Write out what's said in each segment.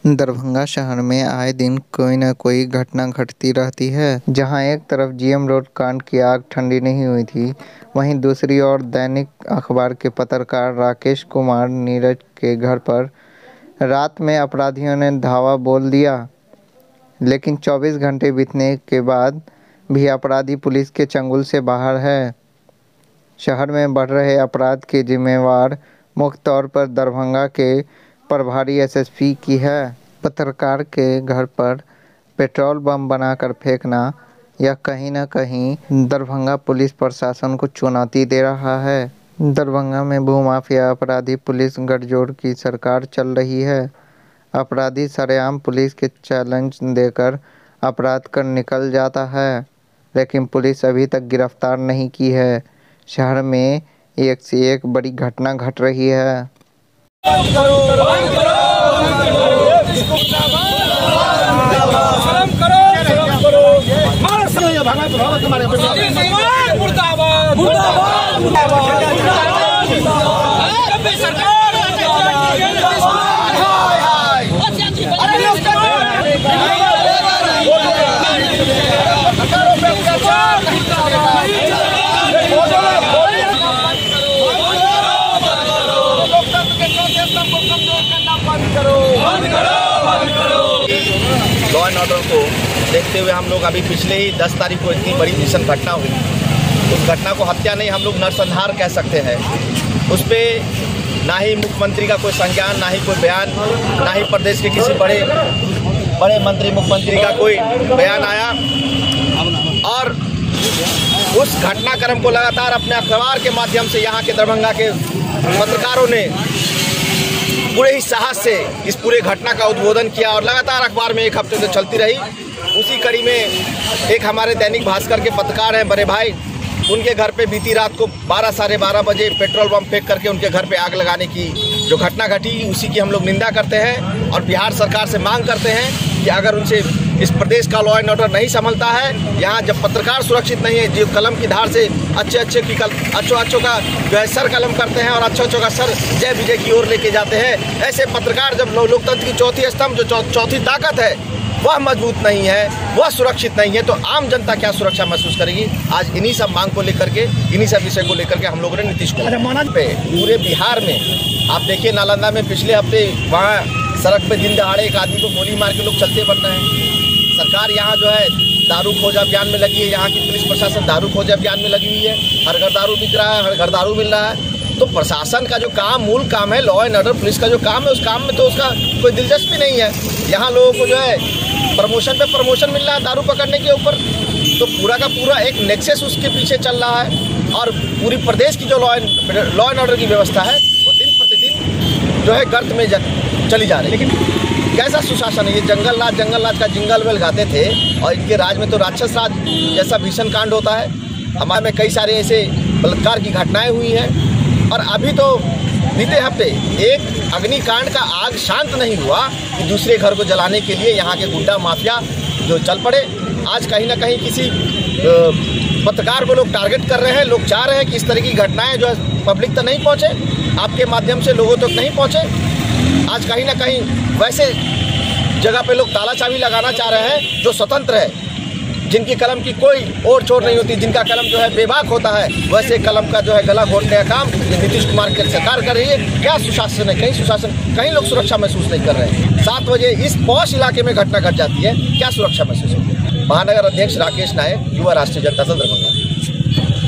दरभंगा शहर में आए दिन कोई न कोई घटना घटती रहती है। जहां एक तरफ जीएम रोड कांड की आग ठंडी नहीं हुई थी, वहीं दूसरी ओर दैनिक अखबार के पत्रकार राकेश कुमार नीरज के घर पर रात में अपराधियों ने धावा बोल दिया। लेकिन 24 घंटे बीतने के बाद भी अपराधी पुलिस के चंगुल से बाहर है। शहर में बढ़ रहे अपराध के जिम्मेवार मुख्य तौर पर दरभंगा के प्रभारी एसएसपी की है। पत्रकार के घर पर पेट्रोल बम बनाकर फेंकना यह कहीं न कहीं दरभंगा पुलिस प्रशासन को चुनौती दे रहा है। दरभंगा में भूमाफिया अपराधी पुलिस गठजोड़ की सरकार चल रही है। अपराधी सरेआम पुलिस के चैलेंज देकर अपराध कर निकल जाता है, लेकिन पुलिस अभी तक गिरफ्तार नहीं की है। शहर में एक से एक बड़ी घटना घट रही है। लॉ एंड ऑर्डर को देखते हुए हम लोग अभी पिछले ही 10 तारीख को इतनी बड़ी भीषण घटना हुई। उस घटना को हत्या नहीं, हम लोग नरसंहार कह सकते हैं। उस पर ना ही मुख्यमंत्री का कोई संज्ञान, ना ही कोई बयान, ना ही प्रदेश के किसी बड़े मंत्री मुख्यमंत्री का कोई बयान आया। और उस घटनाक्रम को लगातार अपने अखबार के माध्यम से यहाँ के दरभंगा के पत्रकारों ने पूरे ही साहस से इस पूरे घटना का उद्बोधन किया और लगातार अखबार में एक हफ्ते से चलती रही। उसी कड़ी में एक हमारे दैनिक भास्कर के पत्रकार हैं बड़े भाई, उनके घर पे बीती रात को 12 साढ़े 12 बजे पेट्रोल बम फेंक करके उनके घर पे आग लगाने की जो घटना घटी, उसी की हम लोग निंदा करते हैं और बिहार सरकार से मांग करते हैं कि अगर उनसे इस प्रदेश का लॉ एंड ऑर्डर नहीं संभलता है, यहाँ जब पत्रकार सुरक्षित नहीं है, जो कलम की धार से अच्छे का जो है सर कलम करते हैं और अच्छों का सर जय विजय की ओर लेके जाते हैं, ऐसे पत्रकार जब लोकतंत्र की चौथी स्तंभ जो चौथी ताकत है वह मजबूत नहीं है, वह सुरक्षित नहीं है, तो आम जनता क्या सुरक्षा महसूस करेगी। आज इन्हीं सब मांग को लेकर के, इन्हीं सब विषय को लेकर के हम लोगों ने नीतीश कुमार पे पूरे बिहार में आप देखिए, नालंदा में पिछले हफ्ते वहाँ सड़क पे दिन दहाड़े एक आदमी को गोली मार के लोग चलते बन रहे हैं। सरकार यहाँ जो है दारू खोज अभियान में लगी है, यहाँ की पुलिस प्रशासन दारू खोज अभियान में लगी हुई है। हर घर दारू बिक रहा है, हर घर दारू मिल रहा है। तो प्रशासन का जो काम, मूल काम है लॉ एंड ऑर्डर, पुलिस का जो काम है, उस काम में तो उसका कोई दिलचस्पी नहीं है। यहाँ लोगों को जो है प्रमोशन पे प्रमोशन मिल रहा है दारू पकड़ने के ऊपर, तो पूरा का पूरा एक नेक्सस उसके पीछे चल रहा है। और पूरी प्रदेश की जो लॉ एंड ऑर्डर की व्यवस्था है वो दिन प्रतिदिन जो है गर्त में चली जा रही है। लेकिन कैसा सुशासन है ये? जंगल राज का जिंगल बेल गाते थे और इनके राज में तो राक्षस राज जैसा भीषण कांड होता है। हमारे में कई सारे ऐसे बलात्कार की घटनाएं हुई हैं और अभी तो बीते हफ्ते एक अग्निकांड का आग शांत नहीं हुआ कि दूसरे घर को जलाने के लिए यहाँ के गुंडा माफिया जो चल पड़े। आज कहीं ना कहीं किसी पत्रकार को लोग टारगेट कर रहे हैं। लोग चाह रहे हैं कि इस तरह की घटनाएं जो है पब्लिक तक नहीं पहुँचे, आपके माध्यम से लोगों तक नहीं पहुँचे। आज कहीं ना कहीं वैसे जगह पे लोग ताला चाबी लगाना चाह रहे हैं जो स्वतंत्र है, जिनकी कलम की कोई ओर छोर नहीं होती, जिनका कलम जो है बेबाक होता है, वैसे कलम का जो है गला घोटने का काम नीतीश कुमार की सरकार कर रही है। क्या सुशासन है? कहीं सुशासन, कहीं लोग सुरक्षा महसूस नहीं कर रहे हैं। 7 बजे इस पॉश इलाके में घटना घट जाती है, क्या सुरक्षा महसूस होती है? महानगर अध्यक्ष राकेश नायक, युवा राष्ट्रीय जनता दल दरभंगा।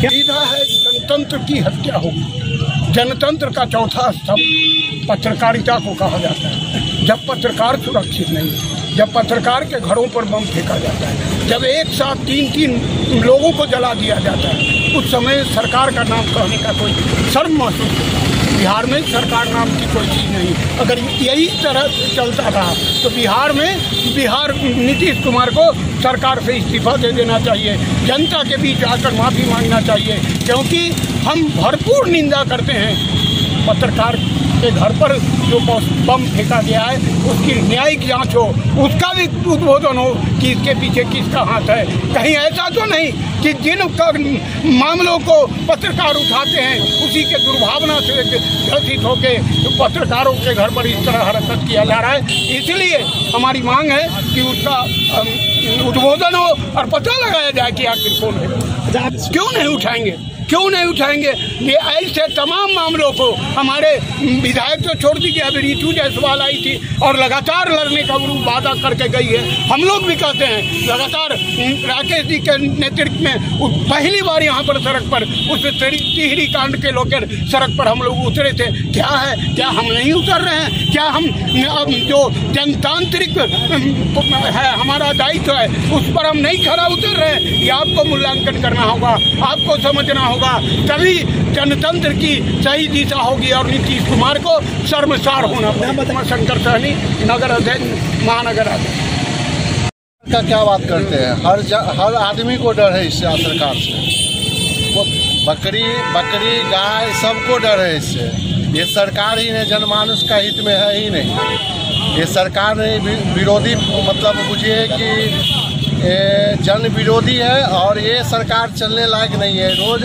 सीधा है जनतंत्र की हत्या होगी। जनतंत्र का चौथा स्तंभ पत्रकारिता को कहा जाता है। जब पत्रकार सुरक्षित नहीं, जब पत्रकार के घरों पर बम फेंका जाता है, जब एक साथ 3 लोगों को जला दिया जाता है, उस समय सरकार का नाम कहने का कोई शर्म महसूस होता है। बिहार में सरकार नाम की कोई चीज़ नहीं। अगर यही तरह से चलता रहा तो बिहार नीतीश कुमार को सरकार से इस्तीफा दे देना चाहिए, जनता के बीच आकर माफ़ी मांगना चाहिए, क्योंकि हम भरपूर निंदा करते हैं पत्रकार के घर पर जो बम फेंका गया है उसकी न्यायिक जांच हो, उसका भी उद्बोधन हो कि इसके पीछे किसका हाथ है। कहीं ऐसा तो नहीं कि जिन मामलों को पत्रकार उठाते हैं उसी के दुर्भावना से ग्रसित होकर पत्रकारों के घर पर इस तरह हरकत किया जा रहा है। इसलिए हमारी मांग है कि उसका उद्बोधन हो और पता लगाया जाए कि आखिर कौन है। क्यों नहीं उठाएंगे, क्यों नहीं उठाएंगे? ये ऐसे तमाम मामलों को हमारे विधायक तो छोड़ दीजिए, अभी ऋतु जायसवाल आई थी और लगातार लड़ने का वो वादा करके गई है। हम लोग भी कहते हैं लगातार राकेश जी के नेतृत्व में पहली बार यहाँ पर सड़क पर उस तिहरी कांड के लेकर सड़क पर हम लोग उतरे थे। क्या है, क्या हम नहीं उतर रहे हैं? क्या हम अब जो जनतांत्रिक है हमारा दायित्व है उस पर हम नहीं खरा उतर रहे हैं? ये आपको मूल्यांकन करना होगा, आपको समझना होगा, तभी जनतंत्र की सही दिशा होगी और नीतीश कुमार को शर्मसार होना पड़ेगा। शंकर सहनी, नगर अध्यक्ष, महानगर अध्यक्ष का क्या बात करते हैं? हर आदमी को डर है इससे, सरकार से। वो बकरी गाय सबको डर है इससे। ये सरकार ही नहीं, जनमानुष का हित में है ही नहीं। ये सरकार ने विरोधी मतलब बुझिए कि जन विरोधी है और ये सरकार चलने लायक नहीं है। रोज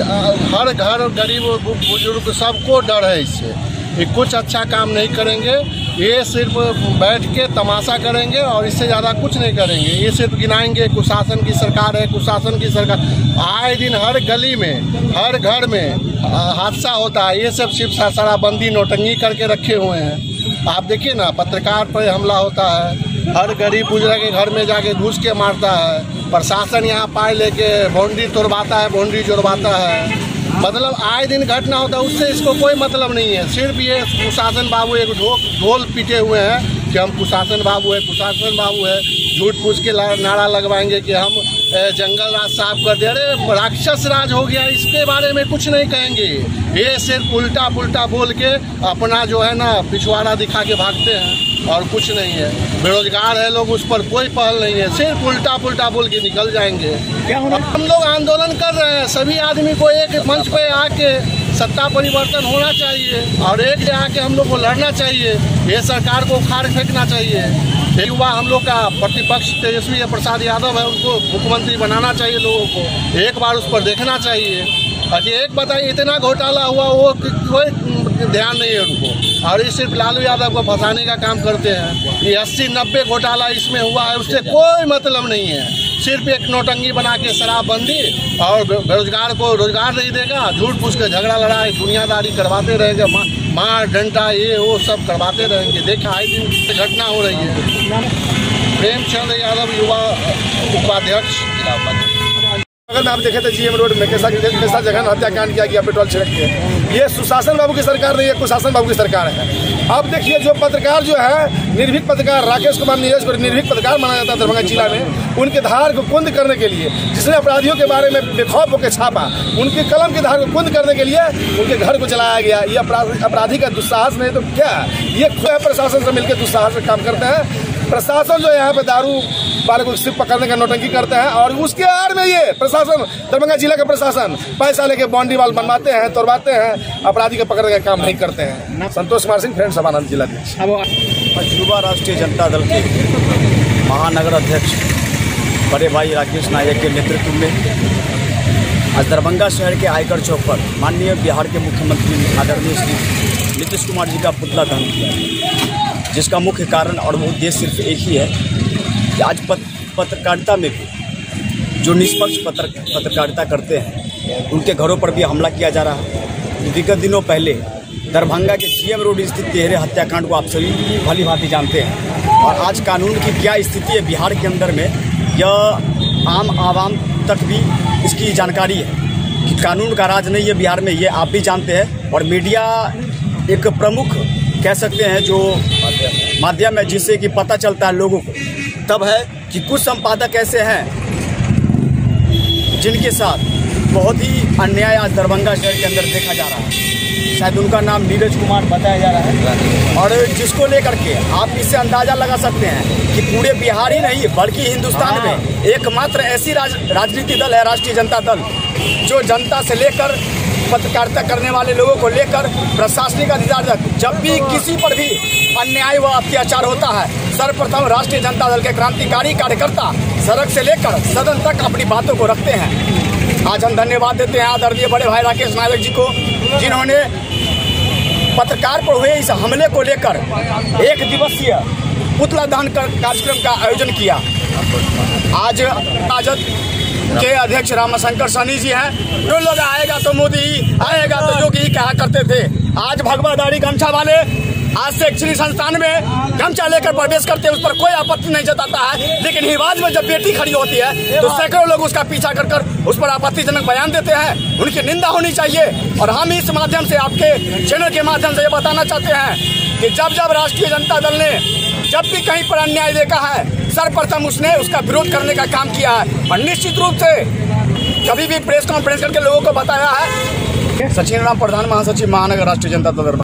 हर घर गरीब बुजुर्ग सबको डर है इससे। ये कुछ अच्छा काम नहीं करेंगे, ये सिर्फ बैठ के तमाशा करेंगे और इससे ज़्यादा कुछ नहीं करेंगे। ये सिर्फ गिनाएंगे कुशासन की सरकार है, कुशासन की सरकार। आए दिन हर गली में, हर घर में हादसा होता है। ये सब सिर्फ शराबबंदी नोटंगी करके रखे हुए हैं। आप देखिए ना, पत्रकार पर हमला होता है, हर गरीब बुजुर्ग के घर में जाके घुस के मारता है। प्रशासन यहाँ पाए लेके बाउंड्री तोड़वाता है, बाउंड्री जोड़वाता है। मतलब आए दिन घटना होता है, उससे इसको कोई मतलब नहीं है। सिर्फ ये कुशासन बाबू एक ढोल पीटे हुए हैं कि हम कुशासन बाबू है, कुशासन बाबू है। झूठ पूछ के नारा लगवाएंगे कि हम जंगल राज साफ कर दे। अरे राक्षस राज हो गया, इसके बारे में कुछ नहीं कहेंगे। ये सिर्फ उल्टा पुल्टा बोल के अपना जो है ना पिछवाड़ा दिखा के भागते हैं और कुछ नहीं है। बेरोजगार है लोग, उस पर कोई पहल नहीं है, सिर्फ उल्टा पुल्टा बोल के निकल जाएंगे। हम लोग आंदोलन कर रहे हैं, सभी आदमी को एक मंच पे आके सत्ता परिवर्तन होना चाहिए और एक आके हम लोग को लड़ना चाहिए। ये सरकार को उखाड़ फेंकना चाहिए। युवा हम लोग का प्रतिपक्ष तेजस्वी प्रसाद यादव है, उनको मुख्यमंत्री बनाना चाहिए। लोगों को एक बार उस पर देखना चाहिए। और एक बताइए, इतना घोटाला हुआ, वो कोई ध्यान नहीं है उनको, और ये सिर्फ लालू यादव को फंसाने का काम करते हैं। ये 80-90 घोटाला इसमें हुआ है, उससे कोई मतलब नहीं है। सिर्फ एक नोटंगी बना के शराबबंदी और बेरोजगार को रोजगार नहीं देगा, झूठ पूछ के झगड़ा लड़ाई दुनियादारी करवाते रहेंगे, मार डंडा ये वो सब करवाते रहेंगे। देखा आए दिन घटना हो रही है। प्रेमचंद यादव, युवा उपाध्यक्ष, जिला उपाध्यक्ष। अगर आप देखें तो जीएम रोड में कैसा जगह हत्याकांड किया गया पेट्रोल छिड़क के। ये सुशासन बाबू की सरकार नहीं है, कुशासन बाबू की सरकार है। अब देखिए, जो पत्रकार जो है निर्भीक पत्रकार राकेश कुमार नीरज को निर्भीक पत्रकार माना जाता है दरभंगा जिला में, उनके धार को कुंद करने के लिए, जिसने अपराधियों के बारे में बेखौफ होकर छापा, उनके कलम के धार को कुंद करने के लिए उनके घर को जलाया गया। ये अपराधी का दुस्साहस नहीं तो क्या? ये प्रशासन से मिलकर दुस्साहस में काम करते हैं। प्रशासन जो है यहाँ पे दारू वाले को सिर्फ पकड़ने का नौटंकी करते हैं और उसके आड़ में ये प्रशासन, दरभंगा जिला का प्रशासन पैसा लेके बाउंड्री वाल बनवाते हैं, तोड़वाते हैं, अपराधी को पकड़ने का काम नहीं करते हैं। संतोष कुमार सिंह, फ्रेंड सभानंद, जिला अध्यक्ष। युवा राष्ट्रीय जनता दल के महानगर अध्यक्ष बड़े भाई राकेश नायक के नेतृत्व में आज दरभंगा शहर के आयकर चौक पर माननीय बिहार के मुख्यमंत्री आदरणीय श्री नीतीश कुमार जी का पुतला दहन किया, जिसका मुख्य कारण और वो उद्देश्य सिर्फ एक ही है कि आज पत्रकारिता में भी जो निष्पक्ष पत्रकारिता करते हैं उनके घरों पर भी हमला किया जा रहा है। विगत दिनों पहले दरभंगा के जीएम रोड स्थित तिहरे हत्याकांड को आप सभी भली भांति जानते हैं, और आज कानून की क्या स्थिति है बिहार के अंदर में, यह आम आवाम तक भी इसकी जानकारी है कि कानून का राज नहीं है बिहार में, ये आप भी जानते हैं। और मीडिया एक प्रमुख कह सकते हैं जो माध्यम है जिससे कि पता चलता है लोगों को, तब है कि कुछ संपादक ऐसे हैं जिनके साथ बहुत ही अन्याय आज दरभंगा शहर के अंदर देखा जा रहा है। शायद उनका नाम नीरज कुमार बताया जा रहा है, और जिसको लेकर के आप इससे अंदाज़ा लगा सकते हैं कि पूरे बिहार ही नहीं बल्कि हिंदुस्तान में एकमात्र ऐसी राजनीतिक दल है राष्ट्रीय जनता दल, जो जनता से लेकर पत्रकारिता करने वाले लोगों को लेकर प्रशासनिक अधिकारी जब भी किसी पर भी अन्याय व अत्याचार होता है, सर्वप्रथम राष्ट्रीय जनता दल के क्रांतिकारी कार्यकर्ता सड़क से लेकर सदन तक अपनी बातों को रखते हैं। आज हम धन्यवाद देते हैं आदरणीय बड़े भाई राकेश नायक जी को, जिन्होंने पत्रकार पर हुए इस हमले को लेकर 1 दिवसीय पुतला दहन कार्यक्रम का आयोजन किया। आज राजद के अध्यक्ष रामाशंकर सहनी जी हैं, जो लोग आएगा तो मोदी, आएगा तो योगी कहा करते थे। आज भगवा दाढ़ी गमछा वाले आज से एक्चुअली संस्थान में गमछा लेकर प्रवेश करते हैं, उस पर कोई आपत्ति नहीं जताता है, लेकिन हिवाज में जब बेटी खड़ी होती है तो सैकड़ों लोग उसका पीछा कर उस पर आपत्तिजनक बयान देते हैं। उनकी निंदा होनी चाहिए। और हम इस माध्यम से आपके चैनल के माध्यम से ये बताना चाहते हैं कि जब राष्ट्रीय जनता दल ने जब भी कहीं पर अन्याय देखा है, सर्वप्रथम उसने उसका विरोध करने का काम किया है और निश्चित रूप से कभी भी प्रेस कॉन्फ्रेंस करके लोगों को बताया है। सचिन राम प्रधान महासचिव महानगर राष्ट्रीय जनता दल।